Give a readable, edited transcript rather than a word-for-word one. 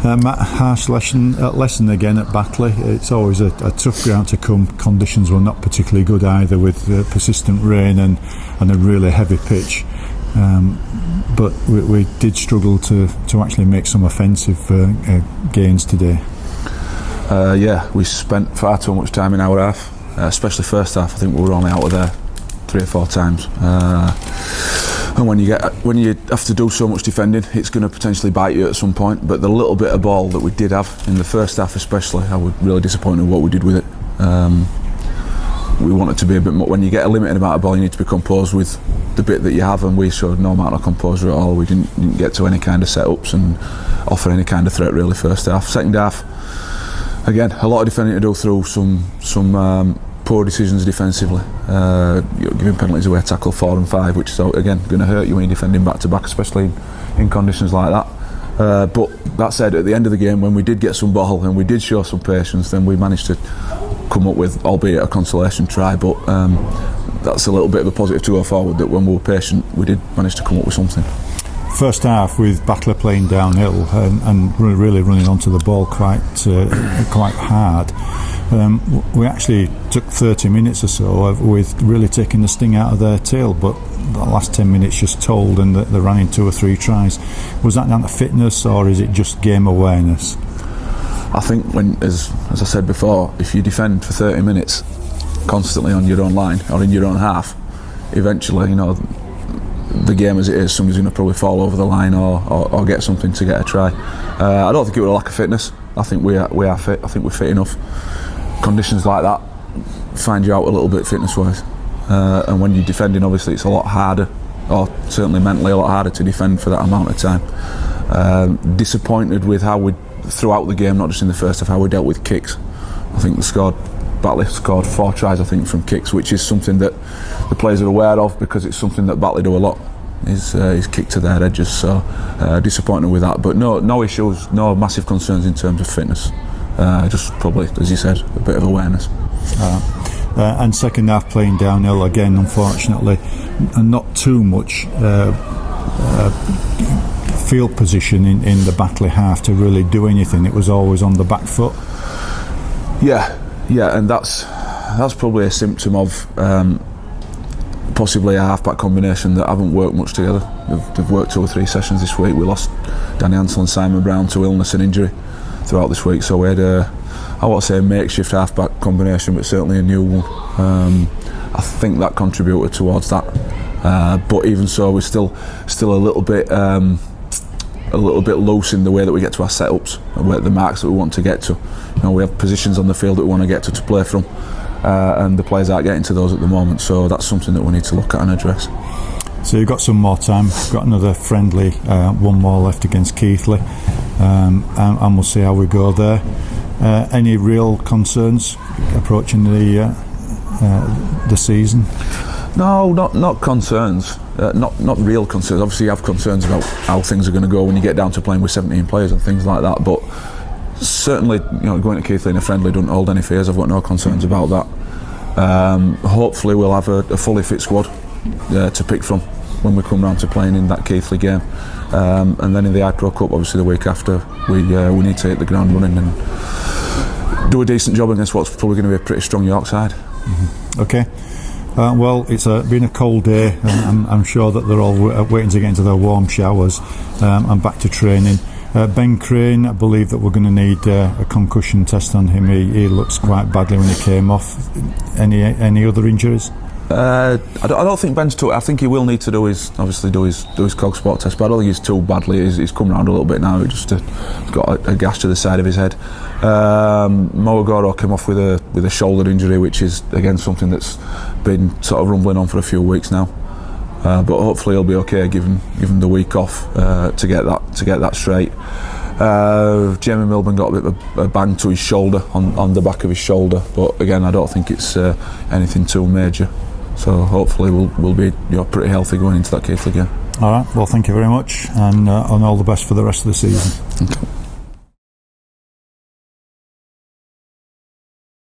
Matt, harsh lesson again at Batley. It's always a tough ground to come. Conditions were not particularly good either, with persistent rain and a really heavy pitch. But we did struggle to actually make some offensive gains today. We spent far too much time in our half, especially first half. I think we were only out of there 3 or 4 times. And when you have to do so much defending, it's going to potentially bite you at some point. But the little bit of ball that we did have in the first half, especially, I was really disappointed with what we did with it. We wanted to be a bit more. When you get a limited amount of ball, you need to be composed with the bit that you have, and we showed no amount of composure at all. We didn't get to any kind of setups and offer any kind of threat really first half. Second half, again, a lot of defending to do through some poor decisions defensively, giving penalties away, tackle 4 and 5, which is again going to hurt you when you're defending back to back, especially in conditions like that. But that said, at the end of the game, when we did get some ball and we did show some patience, then we managed to come up with, albeit a consolation try, but that's a little bit of a positive to go forward, that when we were patient we did manage to come up with something. First half, with Batley playing downhill and really running onto the ball quite hard, we actually took 30 minutes or so with really taking the sting out of their tail, but the last 10 minutes just told, and they ran in 2 or 3 tries. Was that down to fitness, or is it just game awareness? I think as I said before, if you defend for 30 minutes constantly on your own line or in your own half, eventually, the game as it is, somebody's going to probably fall over the line or get something to get a try. I don't think it was a lack of fitness. I think we are fit. I think we're fit enough. Conditions like that find you out a little bit fitness wise, and when you're defending, obviously it's a lot harder, or certainly mentally a lot harder to defend for that amount of time. Disappointed with how we, throughout the game, not just in the first half, how we dealt with kicks. I think Batley scored 4 tries, I think, from kicks, which is something that the players are aware of, because it's something that Batley do a lot, is kick to their edges. So disappointed with that, but no issues, no massive concerns in terms of fitness. Just probably, as you said, a bit of awareness. And second half playing downhill again, unfortunately, and not too much field position in the Batley half to really do anything. It was always on the back foot. Yeah, and that's probably a symptom of possibly a half-back combination that haven't worked much together. They've worked 2 or 3 sessions this week. We lost Danny Ansell and Simon Brown to illness and injury throughout this week, so we had I won't say a makeshift half-back combination, but certainly a new one. I think that contributed towards that, but even so, we're still a little bit loose in the way that we get to our setups and where the marks that we want to get to. We have positions on the field that we want to get to play from, and the players aren't getting to those at the moment, so that's something that we need to look at and address. So you've got some more time, got another friendly, 1 more left against Keighley, and we'll see how we go there. Any real concerns approaching the season? No, not concerns. Not real concerns. Obviously you have concerns about how things are going to go when you get down to playing with 17 players and things like that, but certainly, going to Keighley in a friendly doesn't hold any fears. I've got no concerns about that. Hopefully we'll have a fully fit squad to pick from when we come round to playing in that Keighley game, and then in the iPro Cup, obviously the week after, we need to hit the ground running and do a decent job against what's probably going to be a pretty strong York side. Mm-hmm. Okay. Well, it's been a cold day, and I'm sure that they're all waiting to get into their warm showers and back to training. Ben Crane, I believe that we're going to need a concussion test on him. He looks quite badly when he came off. Any other injuries? I don't think Ben's too. I think he will need to do his cog sport test, but I don't think he's too badly. He's come round a little bit now. He just got a gash to the side of his head. Moagoro came off with a shoulder injury, which is again something that's been sort of rumbling on for a few weeks now. But hopefully he'll be okay, given the week off to get that straight. Jamie Milburn got a bit of a bang to his shoulder on the back of his shoulder, but again I don't think it's anything too major. So hopefully we'll be pretty healthy going into that Keighley game. All right. Well, thank you very much, and all the best for the rest of the season. Okay.